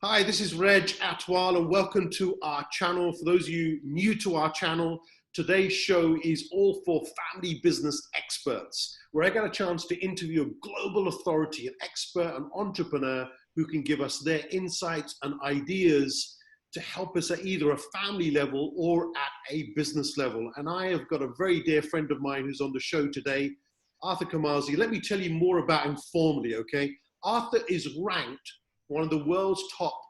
Hi, this is Reg Athwal and welcome to our channel. For those of you new to our channel, today's show is all for family business experts, where I get a chance to interview a global authority, an expert, an entrepreneur who can give us their insights and ideas to help us at either a family level or at a business level. And I have got a very dear friend of mine who's on the show today, Arthur Carmazzi. Let me tell you more about him formally, okay? Arthur is ranked one of the world's top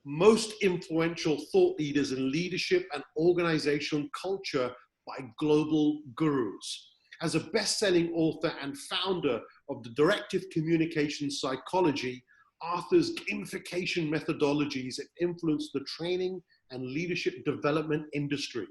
most influential thought leaders in leadership and organizational culture by GlobalGurus. As a best-selling author and founder of the Directive Communication Psychology, Arthur's gamification methodologies have influenced the training and leadership development industry.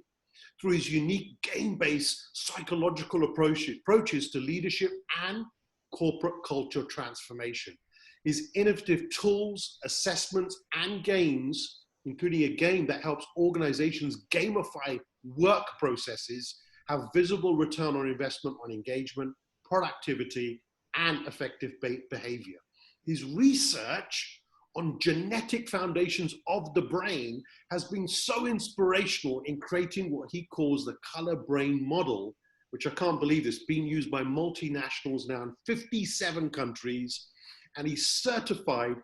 Through his unique game-based psychological approaches to leadership and corporate culture transformation. His innovative tools, assessments, and games, including a game that helps organizations gamify work processes, have visible return on investment on engagement, productivity, and effective behavior. His research on genetic foundations of the brain has been so inspirational in creating what he calls the color brain model, which I can't believe is being used by multinationals now in 57 countries. And he's certified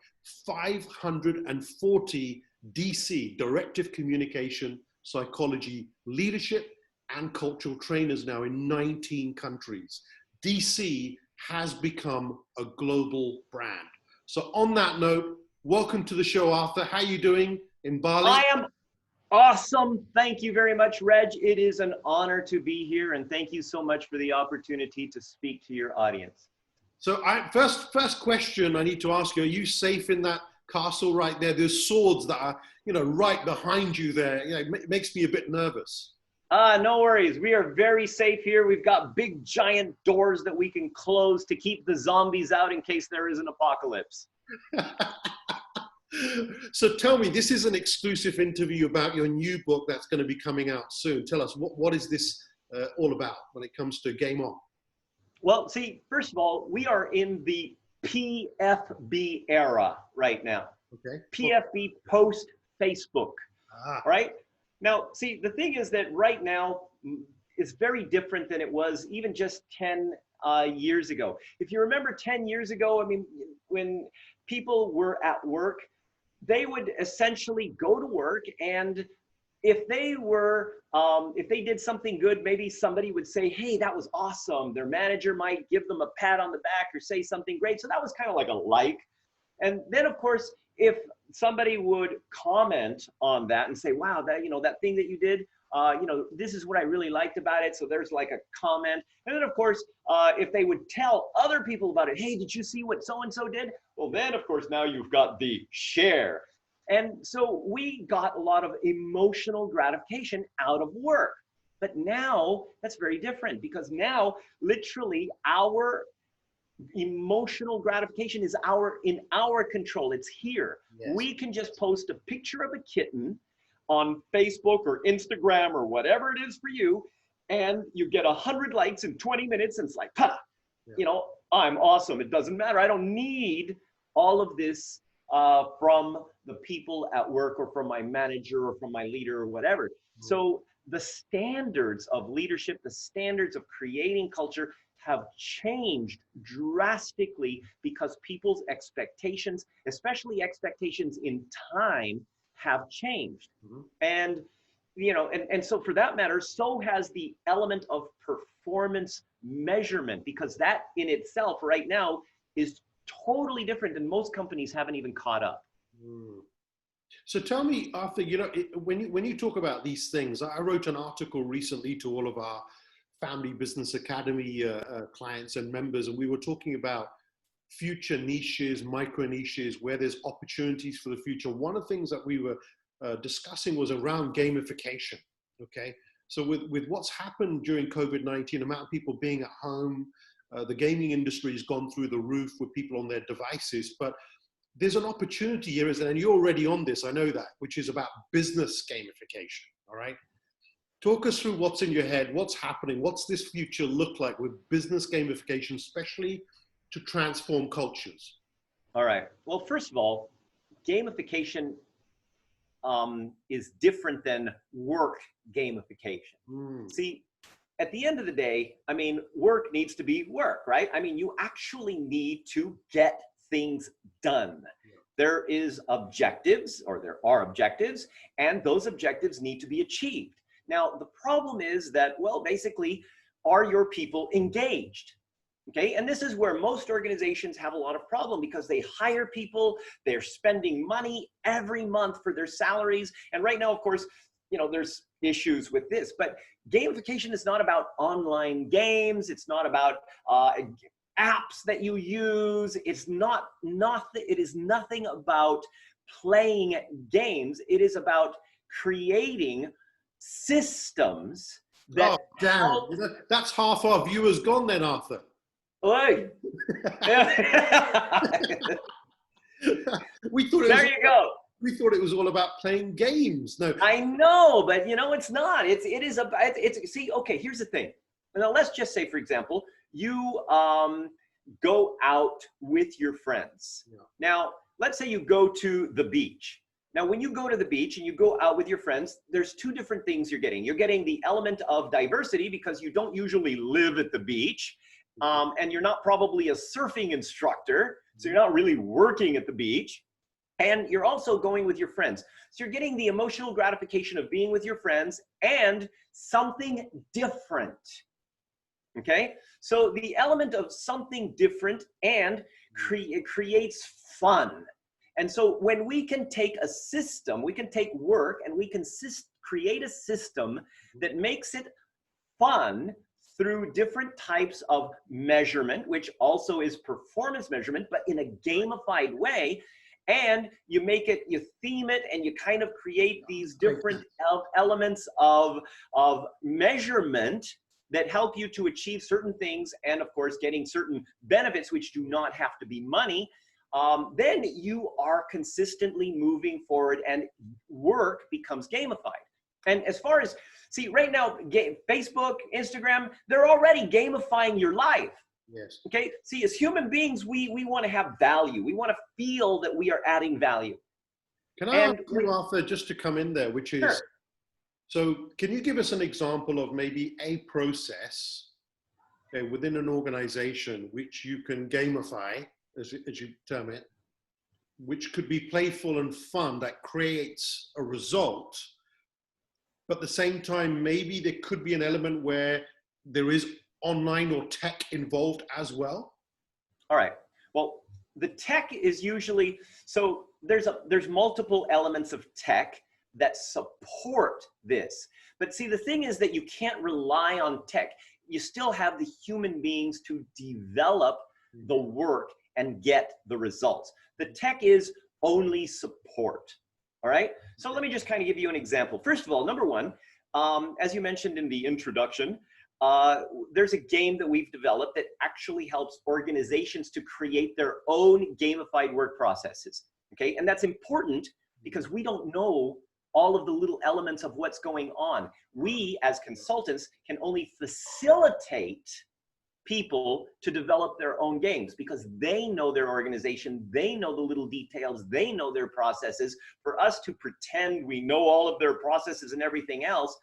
540 DC, Directive Communication Psychology, leadership and cultural trainers now in 19 countries. DC has become a global brand. So on that note, welcome to the show, Arthur. How are you doing in Bali? I am awesome. Thank you very much, Reg. It is an honor to be here, and thank you so much for the opportunity to speak to your audience. So first question I need to ask you, are you safe in that castle right there? There's swords that are, right behind you there. It makes me a bit nervous. No worries. We are very safe here. We've got big giant doors that we can close to keep the zombies out in case there is an apocalypse. So tell me, this is an exclusive interview about your new book that's going to be coming out soon. Tell us, what is this all about when it comes to Game On? Well, see, first of all, we are in the PFB era right now. Okay. PFB post Facebook, right? Now, see, the thing is that right now is very different than it was even just 10 years ago. If you remember 10 years ago, I mean, when people were at work, they would essentially go to work, and if they did something good, maybe somebody would say, hey, that was awesome. Their manager might give them a pat on the back or say something great. So that was kind of like a like. And then, of course, if somebody would comment on that and say, wow, that thing that you did, this is what I really liked about it. So there's like a comment. And then, of course, if they would tell other people about it, hey, did you see what so-and-so did? Well, then, of course, now you've got the share. And so we got a lot of emotional gratification out of work. But now that's very different, because now literally our emotional gratification is in our control. It's here. Yes. We can just post a picture of a kitten on Facebook or Instagram or whatever it is for you, and you get 100 likes in 20 minutes, and it's like, I'm awesome. It doesn't matter. I don't need all of this from the people at work or from my manager or from my leader or whatever. So the standards of leadership, the standards of creating culture have changed drastically because people's expectations, especially expectations in time, have changed. And so for that matter, so has the element of performance measurement, because that in itself right now is totally different, and most companies haven't even caught up. So tell me, Arthur, when you talk about these things, I wrote an article recently to all of our Family Business Academy clients and members, and we were talking about future niches, micro niches, where there's opportunities for the future. One of the things that we were discussing was around gamification, okay? So with what's happened during COVID-19, the amount of people being at home, the gaming industry has gone through the roof with people on their devices, but there's an opportunity here, and you're already on this, I know that, which is about business gamification, all right? Talk us through what's in your head, what's happening, what's this future look like with business gamification, especially to transform cultures? All right. Well, first of all, gamification is different than work gamification. See, at the end of the day, I mean, work needs to be work, right? I mean, you actually need to get things done. There is objectives, or there are objectives, and those objectives need to be achieved. Now, the problem is that, well, basically, are your people engaged? Okay, and this is where most organizations have a lot of problem, because they hire people, they're spending money every month for their salaries. And right now, of course, you know, there's issues with this, but gamification is not about online games. It's not about apps that you use. It is nothing about playing games. It is about creating systems that help. That's half our viewers gone then, Arthur. Oi. We thought we thought it was all about playing games. No, I know, but you know, it's not. See, okay, here's the thing. Now, let's just say, for example, you go out with your friends. Yeah. Now, let's say you go to the beach. Now, when you go to the beach and you go out with your friends, there's two different things you're getting. You're getting the element of diversity, because you don't usually live at the beach. And you're not probably a surfing instructor, so you're not really working at the beach. And you're also going with your friends. So you're getting the emotional gratification of being with your friends and something different. Okay? So the element of something different and creates fun. And so when we can take a system, we can take work and we can create a system that makes it fun through different types of measurement, which also is performance measurement, but in a gamified way. And you make it, you theme it, and you kind of create these different elements of measurement that help you to achieve certain things, and of course, getting certain benefits, which do not have to be money. Then you are consistently moving forward and work becomes gamified. And as far as, see, right now, Facebook, Instagram, they're already gamifying your life. Yes. Okay. See, as human beings, we want to have value. We want to feel that we are adding value. Can I ask you, Arthur, just to come in there, which is, sure. So can you give us an example of maybe a process within an organization which you can gamify, as you term it, which could be playful and fun, that creates a result, but at the same time, maybe there could be an element where there is online or tech involved as well? All right. Well, the tech is usually, so there's multiple elements of tech that support this. But see, the thing is that you can't rely on tech. You still have the human beings to develop the work and get the results. The tech is only support. All right. So let me just kind of give you an example. First of all, number one, as you mentioned in the introduction, there's a game that we've developed that actually helps organizations to create their own gamified work processes. Okay. And that's important because we don't know all of the little elements of what's going on. We, as consultants, can only facilitate people to develop their own games because they know their organization, they know the little details, they know their processes. For us to pretend we know all of their processes and everything else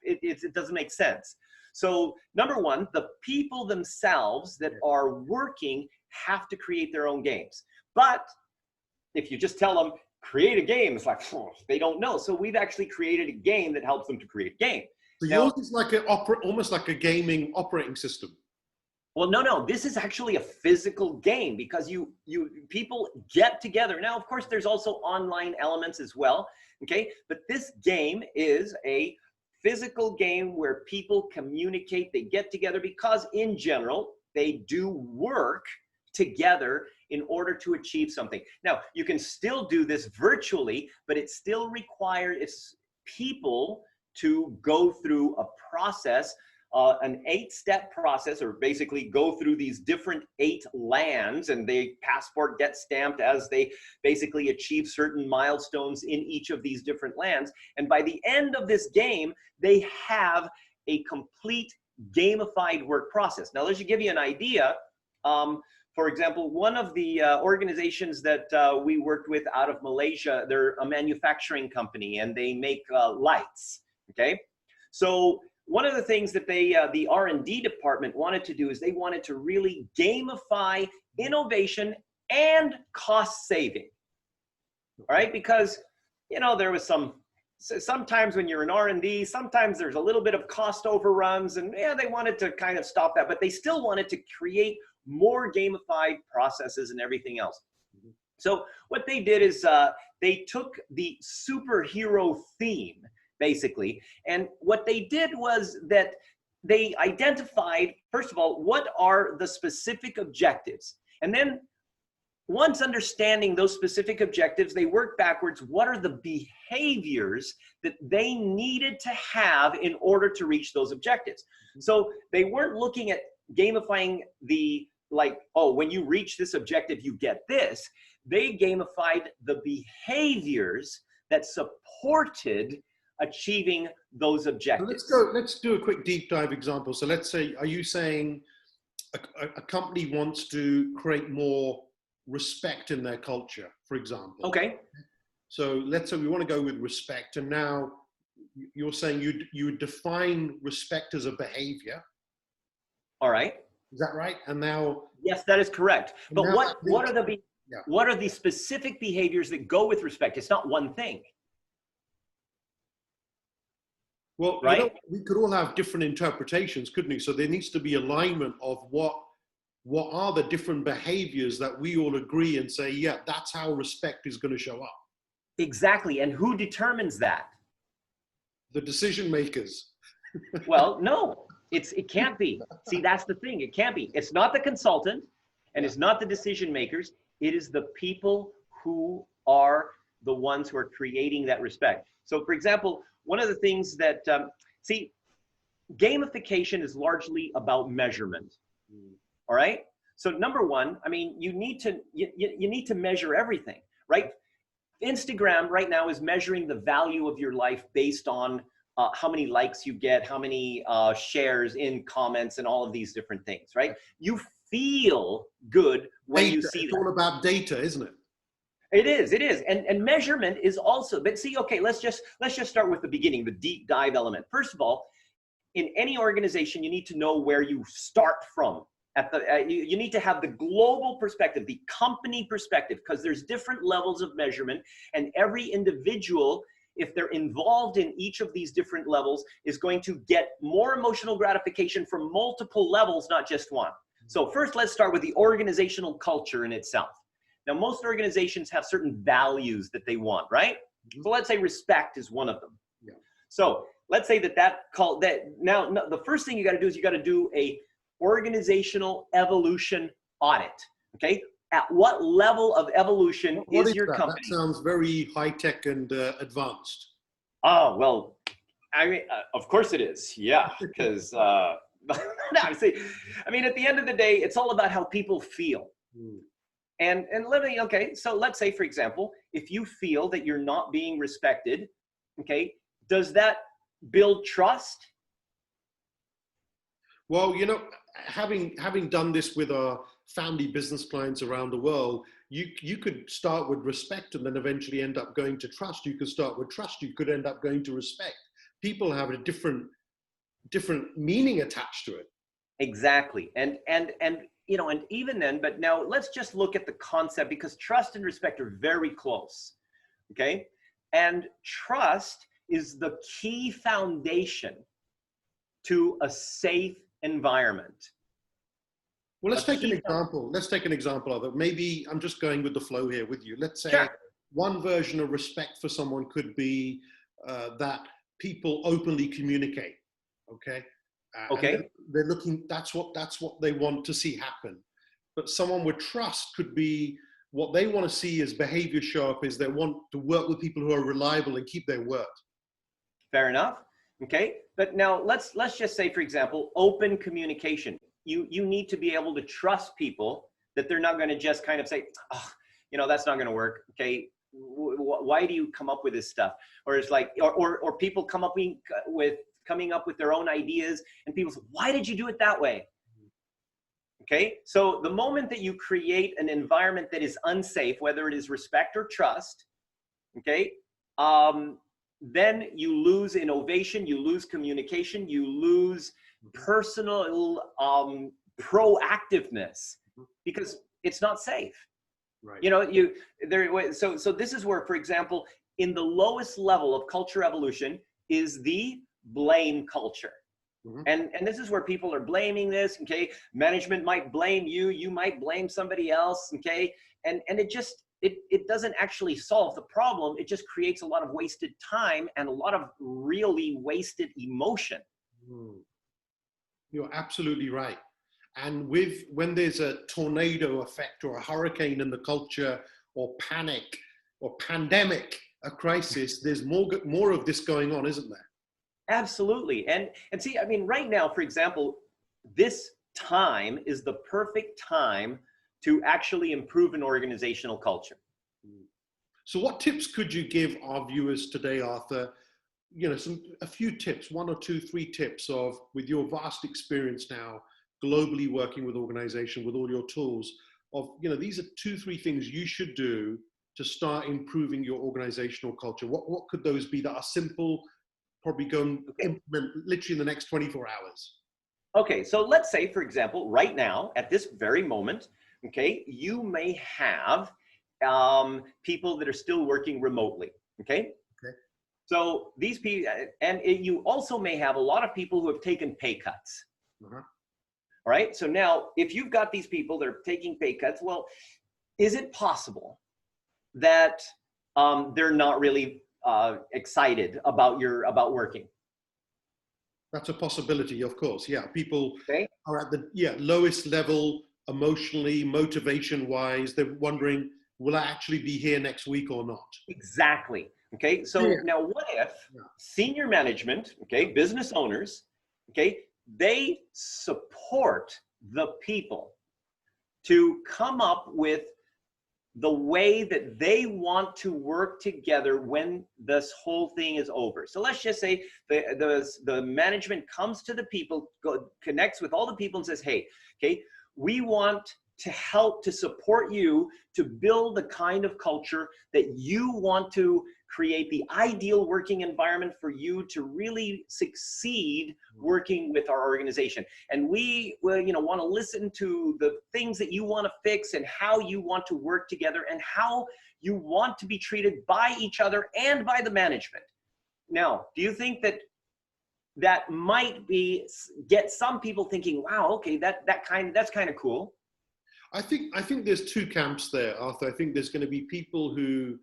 it doesn't make sense. So number one, the people themselves that are working have to create their own games. But if you just tell them, create a game, it's like, they don't know. So we've actually created a game that helps them to create a game. So yours is like almost like a gaming operating system. Well, no, this is actually a physical game because people get together. Now, of course, there's also online elements as well, okay? But this game is a physical game where people communicate, they get together because in general, they do work together in order to achieve something. Now, you can still do this virtually, but it still requires people to go through a process, an 8-step process, or basically go through these different 8 lands, and their passport gets stamped as they basically achieve certain milestones in each of these different lands. And by the end of this game, they have a complete gamified work process. Now, let's give you an idea. For example, one of the organizations that we worked with out of Malaysia, they're a manufacturing company and they make lights, okay? So one of the things that they, the R&D department wanted to do is they wanted to really gamify innovation and cost saving, all right? Because, you know, there was sometimes when you're in R&D, sometimes there's a little bit of cost overruns, and yeah, they wanted to kind of stop that, but they still wanted to create more gamified processes and everything else. So what they did is they took the superhero theme, basically, and what they did was that they identified, first of all, what are the specific objectives, and then once understanding those specific objectives, they work backwards. What are the behaviors that they needed to have in order to reach those objectives? So they weren't looking at gamifying the, like, oh, when you reach this objective, you get this. They gamified the behaviors that supported achieving those objectives. Let's do a quick deep dive example. So let's say, are you saying a company wants to create more respect in their culture, for example? Okay. So let's say we want to go with respect, and now you're saying you define respect as a behavior. All right. Is that right? And now, yes, that is correct. But what are the specific behaviors that go with respect? It's not one thing. Well, right? You know, we could all have different interpretations, couldn't we? So there needs to be alignment of what are the different behaviors that we all agree and say, yeah, that's how respect is going to show up. Exactly. And who determines that? The decision makers. Well, no, it can't be. See, that's the thing. It can't be. It's not the consultant and it's not the decision makers. It is the people who are the ones who are creating that respect. So for example, one of the things that, see, gamification is largely about measurement. All right. So number one, I mean, you need to measure everything, right? Instagram right now is measuring the value of your life based on how many likes you get, how many shares in comments, and all of these different things, right? You feel good when you see that. It's all about data, isn't it? It is, and measurement is also. But see, okay, let's just start with the beginning, the deep dive element. First of all, in any organization, you need to know where you start from. You need to have the global perspective, the company perspective, because there's different levels of measurement, and every individual, if they're involved in each of these different levels, is going to get more emotional gratification from multiple levels, not just one. So first, let's start with the organizational culture in itself. Now, most organizations have certain values that they want, right? So let's say respect is one of them. Yeah. So let's say now the first thing you got to do is you got to do a organizational evolution audit. Okay, at what level of evolution is your company? That sounds very high tech and advanced. Oh well, I mean, of course it is. Yeah, because no, see, I mean, at the end of the day, it's all about how people feel. And literally, okay, so let's say, for example, if you feel that you're not being respected, okay, does that build trust? Well, you know, having done this with our family business clients around the world, you could start with respect and then eventually end up going to trust. You could start with trust. You could end up going to respect. People have a different meaning attached to it. Exactly. And you know, and even then, but now let's just look at the concept, because trust and respect are very close. Okay. And trust is the key foundation to a safe environment. Well, let's take an example. Let's take an example of it. Maybe I'm just going with the flow here with you. Let's say one version of respect for someone could be that people openly communicate. Okay. Okay. They're looking. That's what they want to see happen. But someone with trust could be what they want to see as behavior show up is they want to work with people who are reliable and keep their word. Fair enough. Okay. But now let's just say, for example, open communication. You need to be able to trust people that they're not going to just kind of say, oh, you know, that's not going to work. Okay. Why do you come up with this stuff? Or it's like, or people coming up with their own ideas, and people say, why did you do it that way? Okay, so the moment that you create an environment that is unsafe, whether it is respect or trust, okay, then you lose innovation, you lose communication, you lose personal proactiveness because it's not safe. Right. You know, so this is where, for example, in the lowest level of culture evolution is the blame culture. And this is where people are blaming this, okay? Management might blame you, you might blame somebody else, okay? And it just, it doesn't actually solve the problem. It just creates a lot of wasted time and a lot of really wasted emotion. You're absolutely right. And when there's a tornado effect or a hurricane in the culture, or panic or pandemic, a crisis, there's more of this going on, isn't there? Absolutely. And see, I mean, right now, for example, this time is the perfect time to actually improve an organizational culture. So what tips could you give our viewers today, Arthur? You know, a few tips, 1 or 2, 3 tips of, with your vast experience now, globally working with organization, with all your tools, of, you know, these are 2, 3 things you should do to start improving your organizational culture. What could those be that are simple, probably go and implement literally in the next 24 hours? Okay, so let's say, for example, right now, at this very moment, okay, you may have people that are still working remotely, okay? So these people, and you also may have a lot of people who have taken pay cuts. All right, so now if you've got these people that are taking pay cuts, well, is it possible that they're not really excited about working? That's a possibility, of course. Yeah, people are at the lowest level emotionally, motivation-wise. They're wondering, will I actually be here next week or not? Exactly. Okay, so now what if senior management, okay, business owners, okay, they support the people to come up with the way that they want to work together when this whole thing is over. So let's just say the management comes to the people, connects with all the people and says, hey, okay, we want to help to support you to build the kind of culture that you want to create, the ideal working environment for you to really succeed working with our organization. And we will, you know, want to listen to the things that you want to fix and how you want to work together and how you want to be treated by each other and by the management. Now, do you think that that might get some people thinking, wow, okay, that's kind of cool? I think there's 2 camps there, Arthur. I think there's going to be people who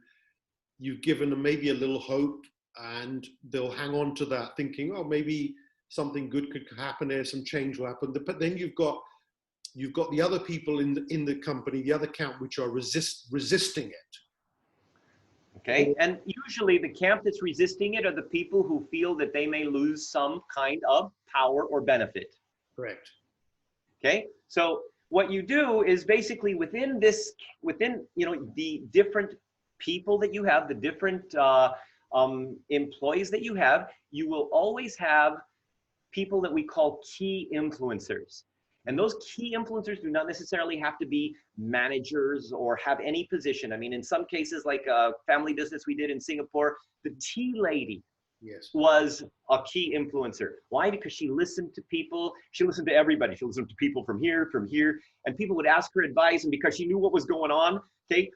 you've given them maybe a little hope and they'll hang on to that thinking, oh, maybe something good could happen there, some change will happen. But then you've got the other people in the company, the other camp, which are resisting it. Okay, and usually the camp that's resisting it are the people who feel that they may lose some kind of power or benefit. Correct. Okay, so what you do is basically within you know, the different people that you have, the different employees that you have, you will always have people that we call key influencers. And those key influencers do not necessarily have to be managers or have any position. I mean, in some cases, like a family business we did in Singapore, the tea lady was a key influencer. Why? Because she listened to people. She listened to everybody. She listened to people from here, and people would ask her advice. And because she knew what was going on, okay,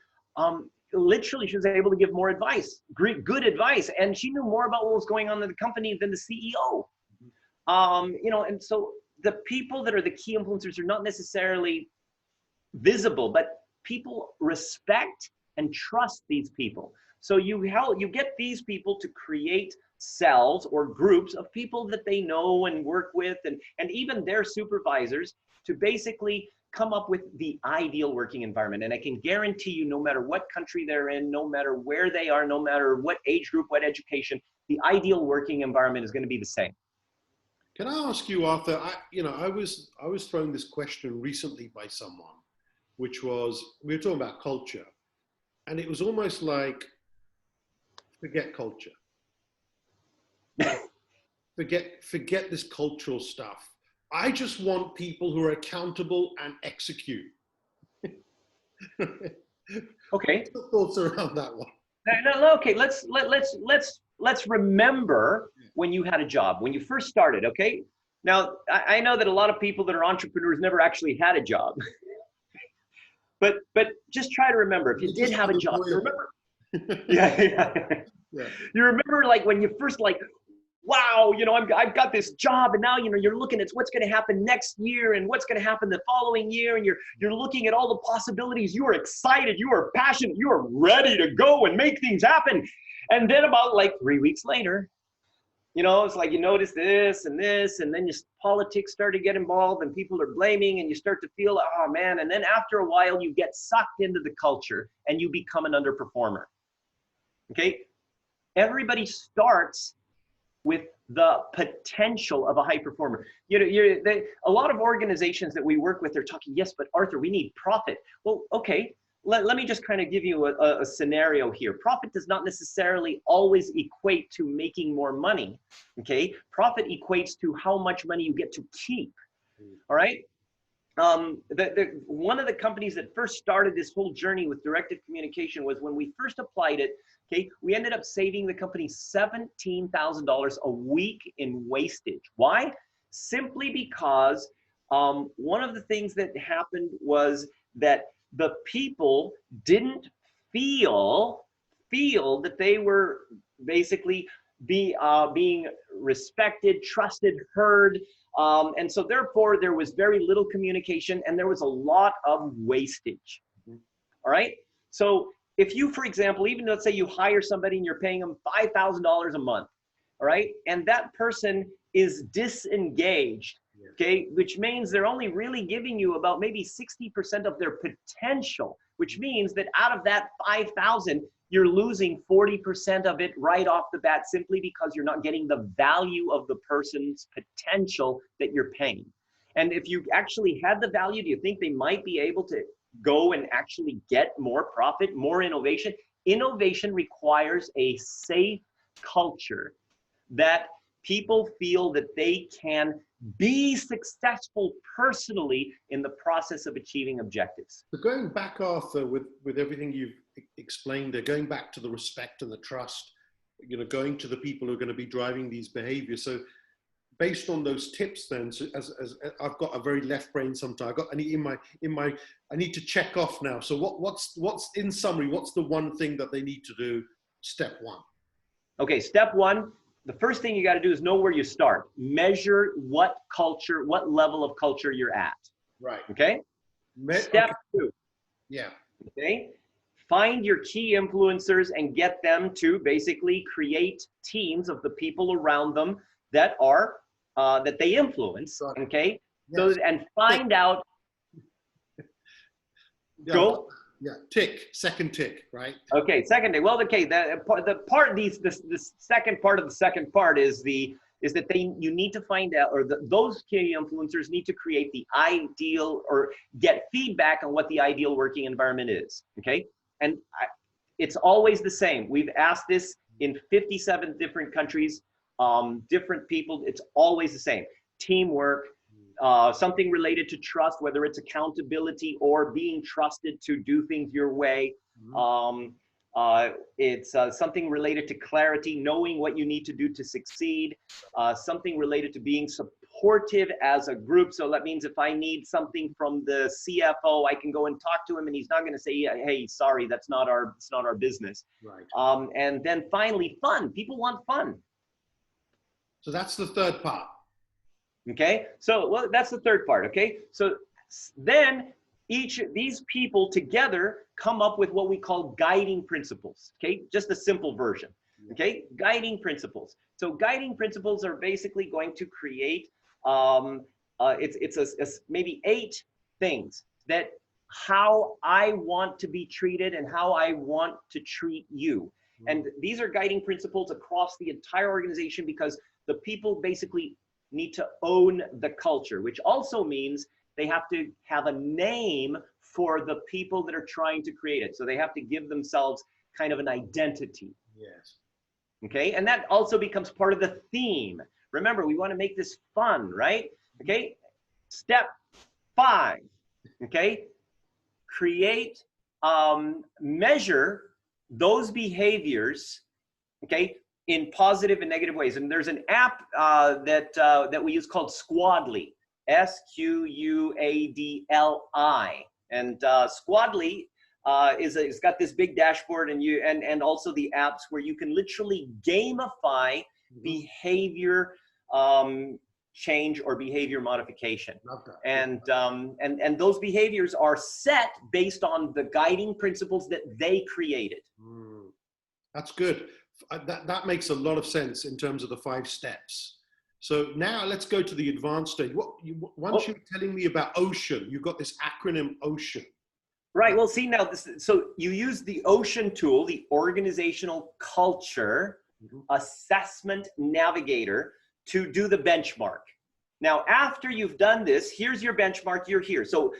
literally she was able to give more advice, good advice. And she knew more about what was going on in the company than the CEO. You know, and so the people that are the key influencers are not necessarily visible, but people respect and trust these people. So you get these people to create cells or groups of people that they know and work with, and even their supervisors, to basically come up with the ideal working environment. And I can guarantee you, no matter what country they're in, no matter where they are, no matter what age group, what education, the ideal working environment is going to be the same. Can I ask you, Arthur, I was thrown this question recently by someone, which was, we were talking about culture, and it was almost like, forget culture. Forget this cultural stuff. I just want people who are accountable and execute. Okay. What's your thoughts around that one? No, okay. Let's remember when you had a job, when you first started. Okay. Now I know that a lot of people that are entrepreneurs never actually had a job, but just try to remember if you did have a job. You remember? Yeah. You remember like when you first like, wow, you know, I've got this job, and now, you know, you're looking at what's going to happen next year and what's going to happen the following year, and you're looking at all the possibilities. You are excited, you are passionate, you are ready to go and make things happen. And then about like 3 weeks later, you know, it's like you notice this, and then politics start to get involved, and people are blaming, and you start to feel, oh man, and then after a while you get sucked into the culture and you become an underperformer. Okay? Everybody starts with the potential of a high performer. You know, a lot of organizations that we work with are talking, yes, but Arthur, we need profit. Well, okay, let me just kind of give you a scenario here. Profit does not necessarily always equate to making more money, okay? Profit equates to how much money you get to keep, all right? One of the companies that first started this whole journey with directive communication was when we first applied it, okay, we ended up saving the company $17,000 a week in wastage. Why? Simply because one of the things that happened was that the people didn't feel that they were basically being respected, trusted, heard. And so therefore there was very little communication, and there was a lot of wastage. All right. So if you, for example, even let's say you hire somebody and you're paying them $5,000 a month, all right, and that person is disengaged, okay, which means they're only really giving you about maybe 60% of their potential, which means that out of that 5,000, you're losing 40% of it right off the bat, simply because you're not getting the value of the person's potential that you're paying. And if you actually had the value, do you think they might be able to go and actually get more profit, more innovation? Innovation requires a safe culture that people feel that they can be successful personally in the process of achieving objectives. So going back, Arthur, with everything you've explained there, going back to the respect and the trust, you know, going to the people who are going to be driving these behaviors. So based on those tips, then, so as I've got a very left brain sometimes. I need to check off now. So what's in summary? What's the one thing that they need to do? Step one. Okay, step one. The first thing you got to do is know where you start. Measure what culture, what level of culture you're at. Right. Okay. Step two. Yeah. Okay. Find your key influencers and get them to basically create teams of the people around them that are that they influence. Okay. Yes. So, and find out. Yeah. Go. Yeah, second tick, right? Okay, second tick. Well, okay, the second part of the second part is that you need to find out, or those key influencers need to create the ideal, or get feedback on what the ideal working environment is, okay? And it's always the same. We've asked this in 57 different countries, different people, it's always the same. Teamwork, something related to trust, whether it's accountability or being trusted to do things your way. It's something related to clarity, knowing what you need to do to succeed. Something related to being supportive as a group. So that means if I need something from the CFO, I can go and talk to him, and he's not going to say, "Hey, sorry, it's not our business." Right. And then finally, fun. People want fun. So that's the third part. Okay, so well, that's the third part. Okay, so then these people together come up with what we call guiding principles. Okay, just a simple version. Okay, guiding principles. So guiding principles are basically going to create it's maybe 8 things that how I want to be treated and how I want to treat you. And these are guiding principles across the entire organization, because the people basically need to own the culture, which also means they have to have a name for the people that are trying to create it. So they have to give themselves kind of an identity. Yes. Okay, and that also becomes part of the theme. Remember, we want to make this fun, right? Okay. Step 5, okay, create, measure those behaviors, okay, in positive and negative ways. And there's an app that we use called Squadly, Squadli. And Squadly it's got this big dashboard, and also the apps where you can literally gamify behavior change or behavior modification. And those behaviors are set based on the guiding principles that they created. That's good. That makes a lot of sense in terms of the 5 steps. So now let's go to the advanced stage. Once you're telling me about OCEAN, you've got this acronym OCEAN. Right. Well, see now, so you use the OCEAN tool, the Organizational Culture Assessment Navigator, to do the benchmark. Now, after you've done this, here's your benchmark. You're here. So,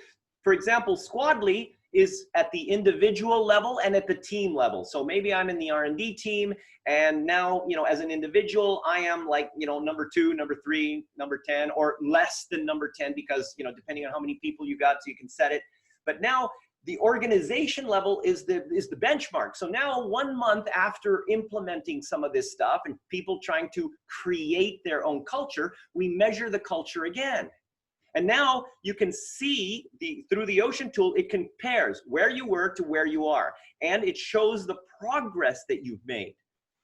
for example, Squadly is at the individual level and at the team level. So maybe I'm in the R&D team, and now, you know, as an individual, I am like, you know, number 2, number 3, number 10, or less than number 10, because, you know, depending on how many people you got, so you can set it. But now the organization level is the benchmark. So now 1 month after implementing some of this stuff and people trying to create their own culture, we measure the culture again. And now you can see through the OCEAN tool, it compares where you were to where you are. And it shows the progress that you've made.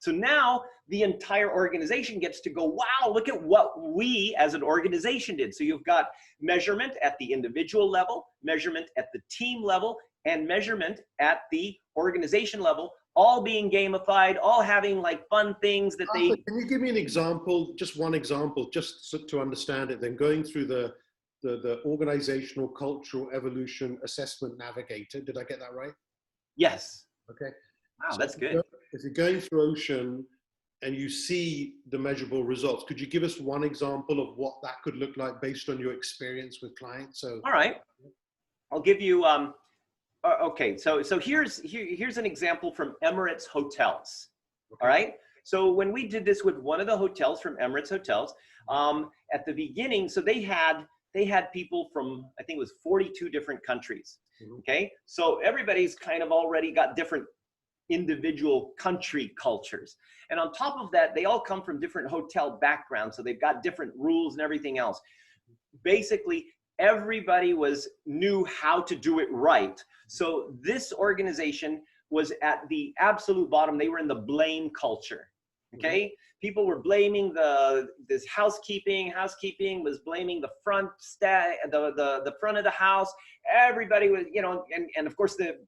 So now the entire organization gets to go, wow, look at what we as an organization did. So you've got measurement at the individual level, measurement at the team level, and measurement at the organization level, all being gamified, all having like fun things that Arthur, can you give me an example, just one example, just so to understand it, then going through the Organizational Cultural Evolution Assessment Navigator. Did I get that right? Yes. Okay. Wow, So that's good. if you're going through OCEAN and you see the measurable results, could you give us one example of what that could look like based on your experience with clients? So, all right, I'll give you. Okay, so here's an example from Emirates Hotels. Okay. All right. So when we did this with one of the hotels from Emirates Hotels, at the beginning, so they had people from, I think it was 42 different countries. Okay, so everybody's kind of already got different individual country cultures. And on top of that, they all come from different hotel backgrounds. So they've got different rules and everything else. Basically, everybody knew how to do it right. So this organization was at the absolute bottom. They were in the blame culture. Okay. People were blaming this housekeeping. Housekeeping was blaming the front the front of the house. Everybody was, you know, and of course the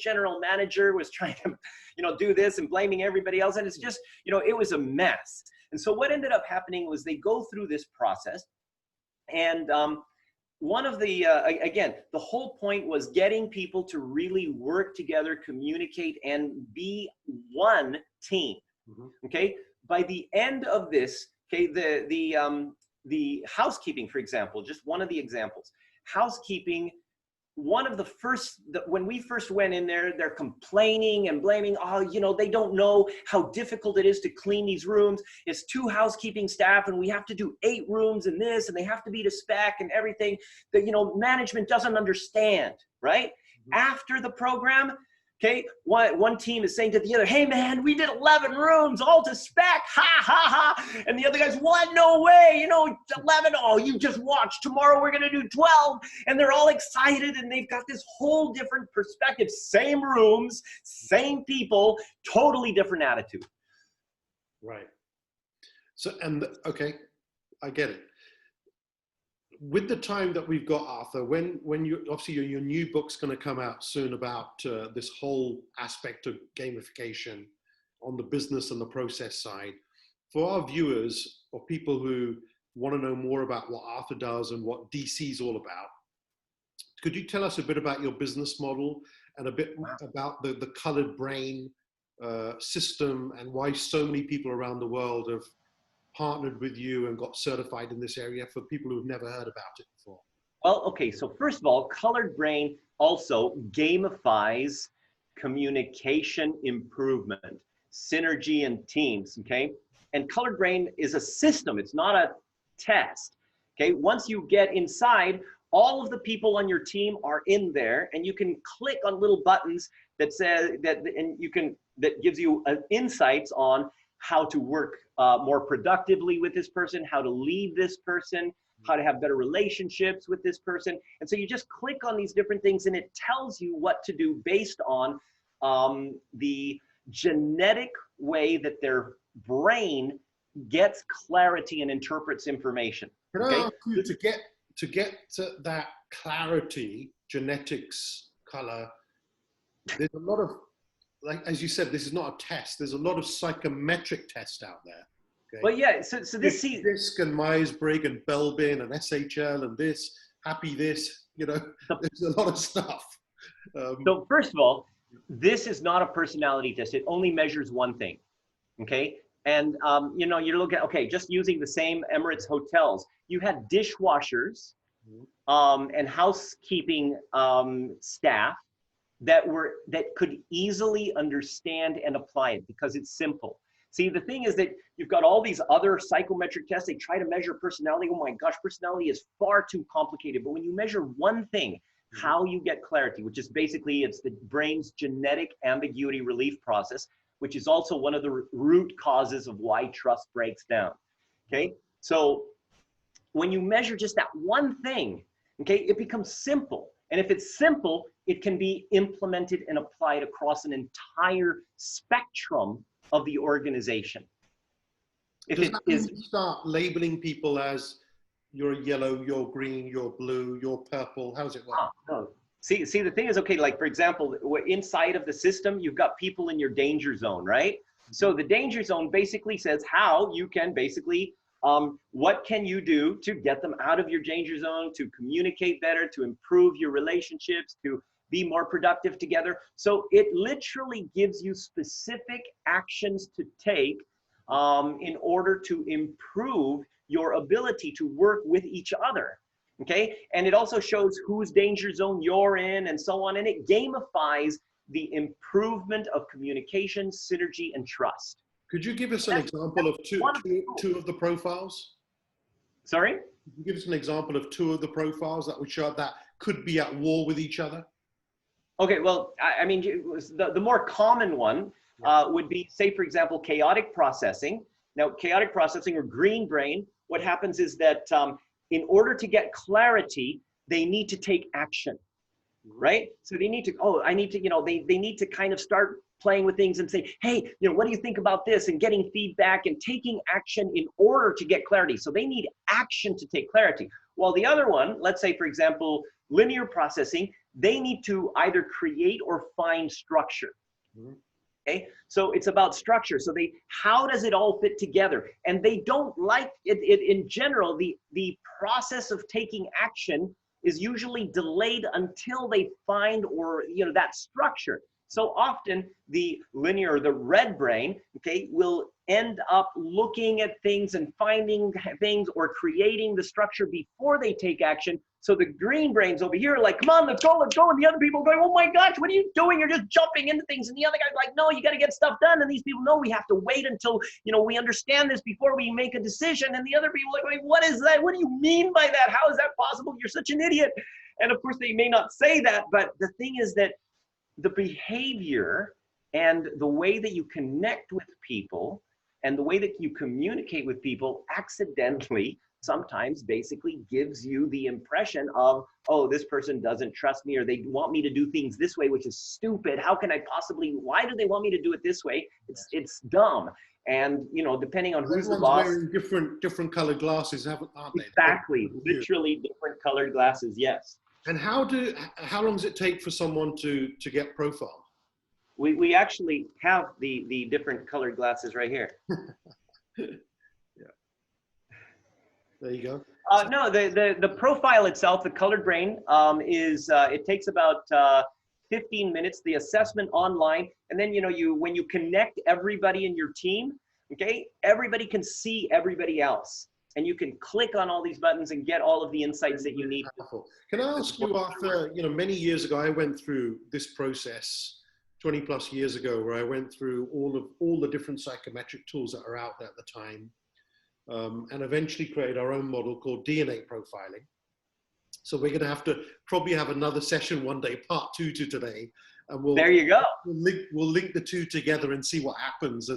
general manager was trying to, you know, do this and blaming everybody else. And it's just, you know, it was a mess. And so what ended up happening was they go through this process, and one of the, again, the whole point was getting people to really work together, communicate, and be one team. Okay. By the end of this, okay, the housekeeping, for example, just one of the examples, housekeeping, one of the first, when we first went in there, they're complaining and blaming, oh, you know, they don't know how difficult it is to clean these rooms. It's 2 housekeeping staff and we have to do 8 rooms and this, and they have to be to spec and everything that, you know, management doesn't understand, right? After the program, okay, one team is saying to the other, hey man, we did 11 rooms all to spec, ha ha ha. And the other guy's, what? No way, you know, 11, oh, you just watch, tomorrow we're gonna do 12. And they're all excited and they've got this whole different perspective, same rooms, same people, totally different attitude. Right. So, and okay, I get it. With the time that we've got, Arthur, when you obviously your new book's going to come out soon about this whole aspect of gamification on the business and the process side, for our viewers or people who want to know more about what Arthur does and what DC is all about, could you tell us a bit about your business model and a bit about the colored brain system and why so many people around the world have partnered with you and got certified in this area for people who've never heard about it before? Well, okay, so first of all, Colored Brain also gamifies communication improvement, synergy, and teams, okay? And Colored Brain is a system, it's not a test. Okay, once you get inside, all of the people on your team are in there, and you can click on little buttons that says that, and you can, that gives you insights on how to work more productively with this person, how to lead this person, how to have better relationships with this person. And so you just click on these different things, and it tells you what to do based on the genetic way that their brain gets clarity and interprets information. Can I ask you, to get to that clarity, genetics, color, there's a lot of, like, as you said, this is not a test. There's a lot of psychometric tests out there. Okay? Well, yeah, so this DISC and Myers-Briggs and Belbin and SHL and this, happy this, you know, there's a lot of stuff. So first of all, this is not a personality test. It only measures one thing, okay? And, you know, you look at, okay, just using the same Emirates Hotels, you had dishwashers and housekeeping staff that could easily understand and apply it because it's simple. See, the thing is that you've got all these other psychometric tests. They try to measure personality. Oh my gosh, personality is far too complicated. But when you measure one thing, how you get clarity, which is basically, it's the brain's genetic ambiguity relief process, which is also one of the root causes of why trust breaks down, okay? So when you measure just that one thing, okay, it becomes simple. And if it's simple, it can be implemented and applied across an entire spectrum of the organization. If Does it that mean is, you start labeling people as you're yellow, you're green, you're blue, you're purple? How does it work? no. See, the thing is, okay, like for example, inside of the system, you've got people in your danger zone, right? So the danger zone basically says how you can basically, what can you do to get them out of your danger zone, to communicate better, to improve your relationships, to be more productive together. So it literally gives you specific actions to take in order to improve your ability to work with each other. Okay, and it also shows whose danger zone you're in and so on, and it gamifies the improvement of communication, synergy, and trust. Could you give us an example of two of the profiles? Sorry? Could you give us an example of two of the profiles that would show that could be at war with each other? Okay, well, I mean, the more common one would be, say, for example, chaotic processing. Now, chaotic processing or green brain, what happens is that in order to get clarity, they need to take action, right? So they need to, you know, they need to kind of start playing with things and say, hey, you know, what do you think about this? And getting feedback and taking action in order to get clarity. So they need action to take clarity. While the other one, let's say, for example, linear processing, they need to either create or find structure. Okay, so it's about structure. So how does it all fit together? And they don't like it in general. The process of taking action is usually delayed until they find, or you know, that structure. So often the linear, the red brain, okay, will end up looking at things and finding things or creating the structure before they take action. So the green brain's over here like, come on, let's go. And the other people are going, oh my gosh, what are you doing? You're just jumping into things. And the other guy's like, no, you got to get stuff done. And these people know we have to wait until, you know, we understand this before we make a decision. And the other people are going, what is that? What do you mean by that? How is that possible? You're such an idiot. And of course they may not say that, but the thing is that the behavior and the way that you connect with people and the way that you communicate with people accidentally sometimes basically gives you the impression of, oh, this person doesn't trust me, or they want me to do things this way, which is stupid. How can I possibly, why do they want me to do it this way? It's dumb. And, you know, depending on who's the boss. Wearing different colored glasses, aren't they? Exactly, literally different colored glasses, yes. And how long does it take for someone to get profiled? We actually have the different colored glasses right here. Yeah. There you go. No, the profile itself, the colored brain, it takes about 15 minutes, the assessment online, and then, you know, when you connect everybody in your team, okay, everybody can see everybody else. And you can click on all these buttons and get all of the insights that you need. Can I ask you, Arthur, you know, many years ago, I went through this process 20 plus years ago, where I went through all the different psychometric tools that are out there at the time. and eventually created our own model called DNA profiling. So we're going to have to probably have another session one day, part 2 to today, and there you go. We'll link the two together and see what happens.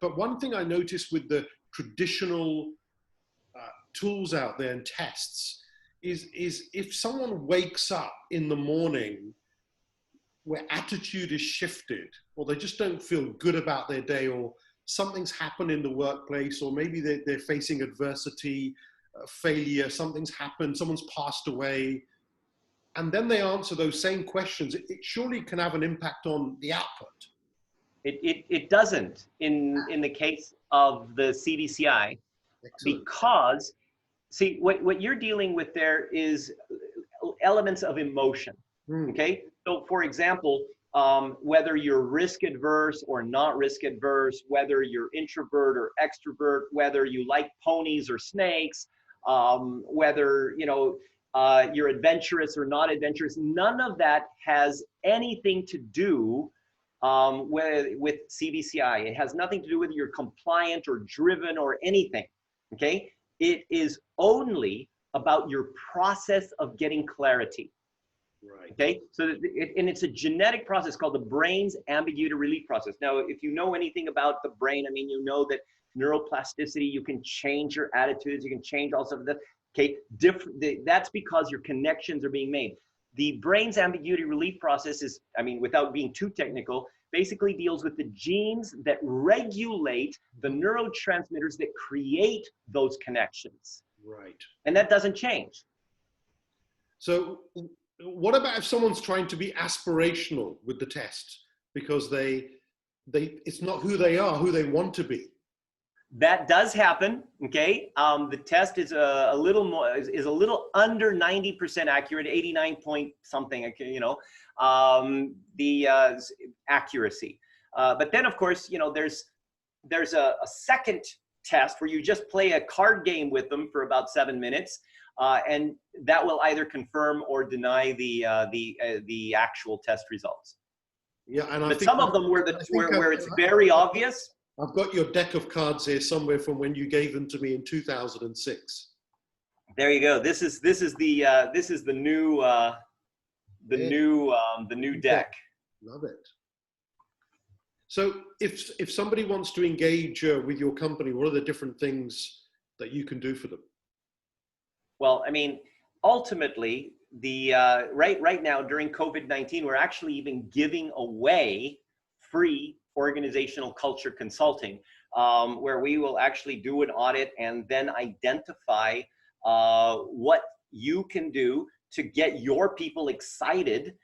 But one thing I noticed with the traditional tools out there and tests is if someone wakes up in the morning where attitude is shifted, or they just don't feel good about their day, or something's happened in the workplace, or maybe they're facing adversity, failure, something's happened, someone's passed away, and then they answer those same questions, it surely can have an impact on the output. It doesn't in the case of the CBCI. Excellent. Because, see, what you're dealing with there is elements of emotion, okay? So, for example, whether you're risk adverse or not risk adverse, whether you're introvert or extrovert, whether you like ponies or snakes, whether, you know, you're adventurous or not adventurous, none of that has anything to do with CBCI. It has nothing to do with you're compliant or driven or anything, okay? It is only about your process of getting clarity. Right. Okay, so and it's a genetic process called the brain's ambiguity relief process. Now, if you know anything about the brain, I mean, you know that neuroplasticity, you can change your attitudes, you can change all of that. Okay, that's because your connections are being made. The brain's ambiguity relief process is, I mean, without being too technical, basically deals with the genes that regulate the neurotransmitters that create those connections. Right. And that doesn't change. So what about if someone's trying to be aspirational with the test because it's not who they are, who they want to be? That does happen. Okay, the test is a little more is a little under 90% accurate, 89 point something. You know, the accuracy. But then, of course, you know, there's a second test where you just play a card game with them for about 7 minutes. And that will either confirm or deny the actual test results. Yeah, and but some of them where it's very obvious. I've got your deck of cards here somewhere from when you gave them to me in 2006. There you go. This is the new deck. Love it. So if somebody wants to engage with your company, what are the different things that you can do for them? Well, I mean, ultimately, the right now during COVID-19, we're actually even giving away free organizational culture consulting, where we will actually do an audit and then identify what you can do to get your people excited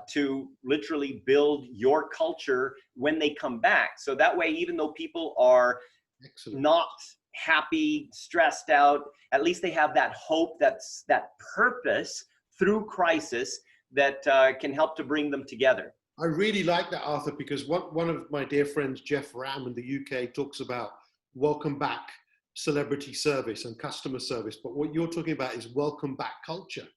to literally build your culture when they come back. So that way, even though people are not happy, stressed out, at least they have that hope, that purpose through crisis that can help to bring them together. I really like that, Arthur, because one of my dear friends, Jeff Ram in the UK, talks about welcome back celebrity service and customer service. But what you're talking about is welcome back culture.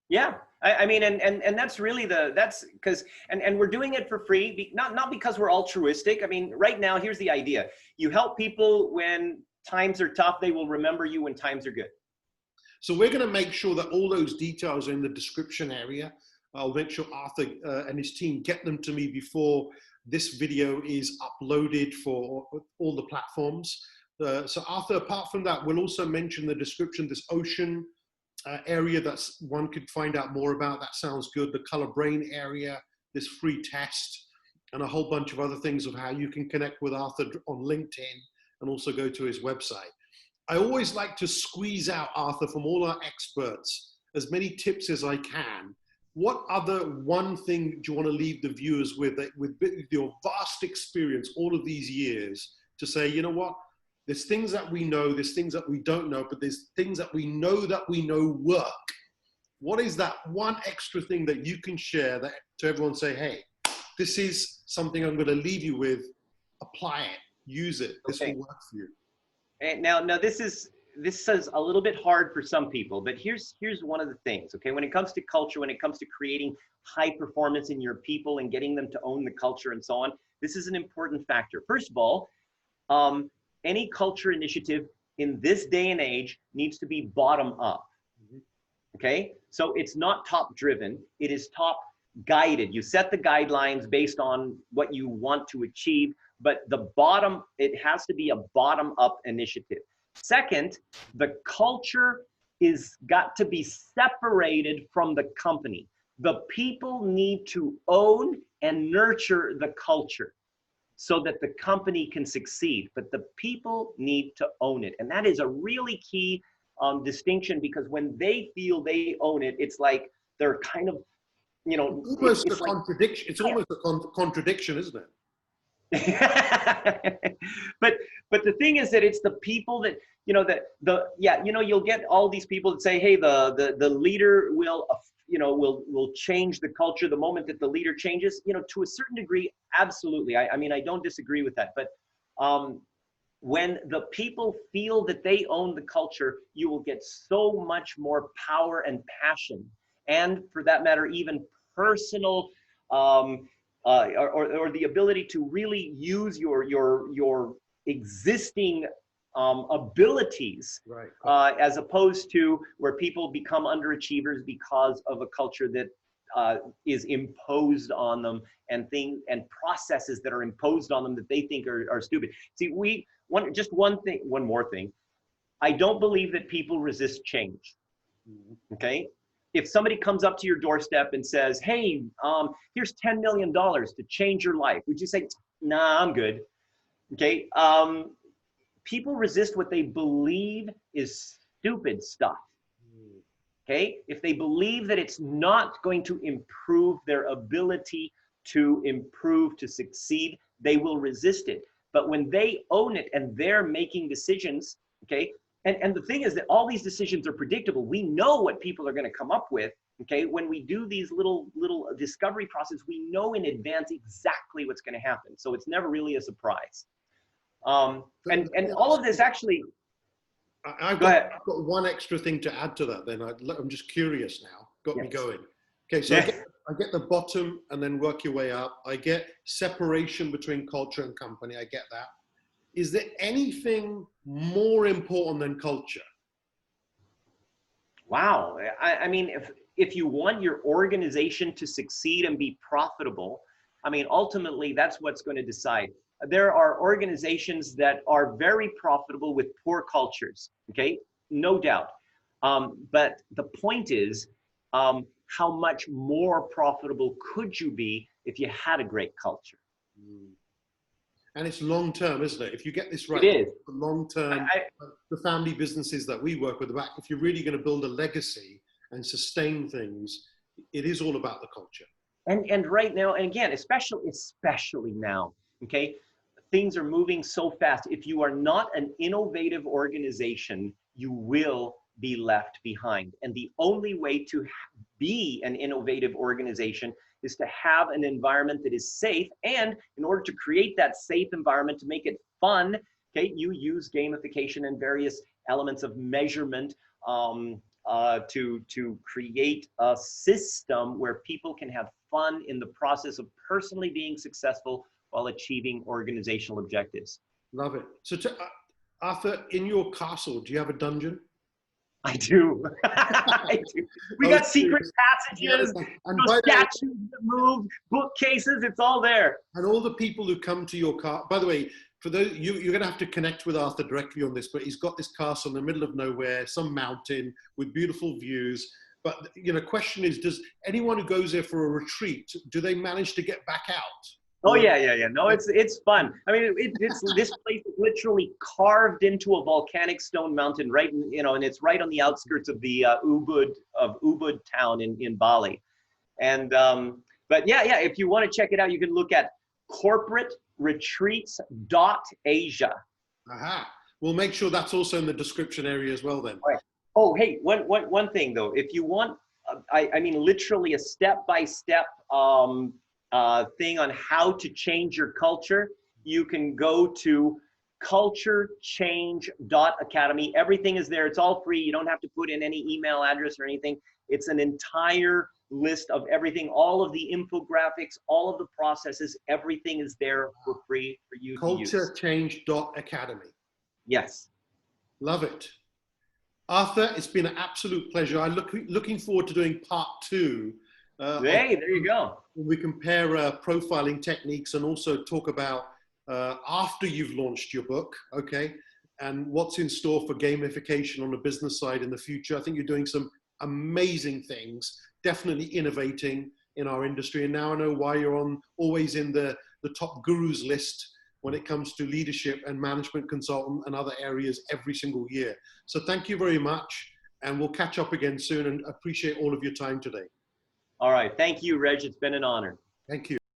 Yeah, I mean, and that's really that's because, and we're doing it for free, not because we're altruistic. I mean, right now, here's the idea. You help people when times are tough, they will remember you when times are good. So we're going to make sure that all those details are in the description area. I'll make sure Arthur and his team get them to me before this video is uploaded for all the platforms. So Arthur, apart from that, we'll also mention the description, this ocean area that's one could find out more about. That sounds good. The color brain area, this free test, and a whole bunch of other things of how you can connect with Arthur on LinkedIn and also go to his website. I always like to squeeze out, Arthur, from all our experts, as many tips as I can. What other one thing do you want to leave the viewers with your vast experience all of these years to say, you know what, there's things that we know, there's things that we don't know, but there's things that we know work. What is that one extra thing that you can share that to everyone say, hey, this is something I'm going to leave you with, apply it, use it, this will work for you. And now this is a little bit hard for some people, but here's one of the things, okay? When it comes to culture, when it comes to creating high performance in your people and getting them to own the culture and so on, this is an important factor. First of all, any culture initiative in this day and age needs to be bottom up. Okay, so it's not top driven, it is top guided. You set the guidelines based on what you want to achieve, but it has to be a bottom up initiative. Second, the culture is got to be separated from the company. The people need to own and nurture the culture so that the company can succeed, but the people need to own it. And that is a really key distinction, because when they feel they own it, it's like they're kind of, you know, almost it's a like, contradiction. It's almost a contradiction, isn't it? but the thing is that it's the people that, you know, you'll get all these people that say, hey, the leader will, will change the culture the moment that the leader changes. You know, to a certain degree, absolutely. I mean, I don't disagree with that, but when the people feel that they own the culture, you will get so much more power and passion, and for that matter, even personal, or the ability to really use your existing abilities, right? As opposed to where people become underachievers because of a culture that is imposed on them, and things and processes that are imposed on them that they think are stupid. See, one more thing. I don't believe that people resist change. Okay? If somebody comes up to your doorstep and says, hey, here's $10 million to change your life, would you say, nah, I'm good? Okay? People resist what they believe is stupid stuff. Okay? If they believe that it's not going to improve their ability to improve, to succeed, they will resist it. But when they own it and they're making decisions, okay, and the thing is that all these decisions are predictable. We know what people are going to come up with, okay? When we do these little discovery process, we know in advance exactly what's going to happen. So it's never really a surprise. And all of this actually... I've got one extra thing to add to that then. I'm just curious now. Got me going. Okay, so I get the bottom and then work your way up. I get separation between culture and company. I get that. Is there anything more important than culture? Wow. I mean, if you want your organization to succeed and be profitable, I mean, ultimately, that's what's going to decide. There are organizations that are very profitable with poor cultures, okay? No doubt. But the point is, how much more profitable could you be if you had a great culture? And it's long term, isn't it? If you get this right, it is. Long term, the family businesses that we work with, if you're really going to build a legacy and sustain things, it is all about the culture. And right now, and again, especially now, okay, things are moving so fast. If you are not an innovative organization, you will be left behind. And the only way to be an innovative organization is to have an environment that is safe. And in order to create that safe environment, to make it fun, okay, you use gamification and various elements of measurement to create a system where people can have fun in the process of personally being successful while achieving organizational objectives. Love it. So Arthur, in your castle, do you have a dungeon? I do. I do. We got secret passages, and statues that move, bookcases, it's all there. And all the people who come to your car, by the way, for those, you're going to have to connect with Arthur directly on this, but he's got this castle in the middle of nowhere, some mountain with beautiful views. But, you know, question is, does anyone who goes there for a retreat, do they manage to get back out? Oh yeah. No, it's fun. I mean, it's this place is literally carved into a volcanic stone mountain, right? And it's right on the outskirts of the Ubud town in Bali. And but yeah, if you want to check it out, you can look at corporateretreats.asia. Aha. We'll make sure that's also in the description area as well then. Right. Oh, hey, one thing though, if you want, I mean, literally a step-by-step thing on how to change your culture, you can go to culturechange.academy. Everything is there. It's all free. You don't have to put in any email address or anything. It's an entire list of everything, all of the infographics, all of the processes, everything is there for free for you to use. Culturechange.academy. Yes. Love it. Arthur, it's been an absolute pleasure. I'm looking forward to doing part two. Hey, there you go. We compare profiling techniques and also talk about after you've launched your book, okay, and what's in store for gamification on the business side in the future. I think you're doing some amazing things, definitely innovating in our industry. And now I know why you're always in the top gurus list when it comes to leadership and management consultant and other areas every single year. So thank you very much. And we'll catch up again soon, and appreciate all of your time today. All right. Thank you, Reg. It's been an honor. Thank you.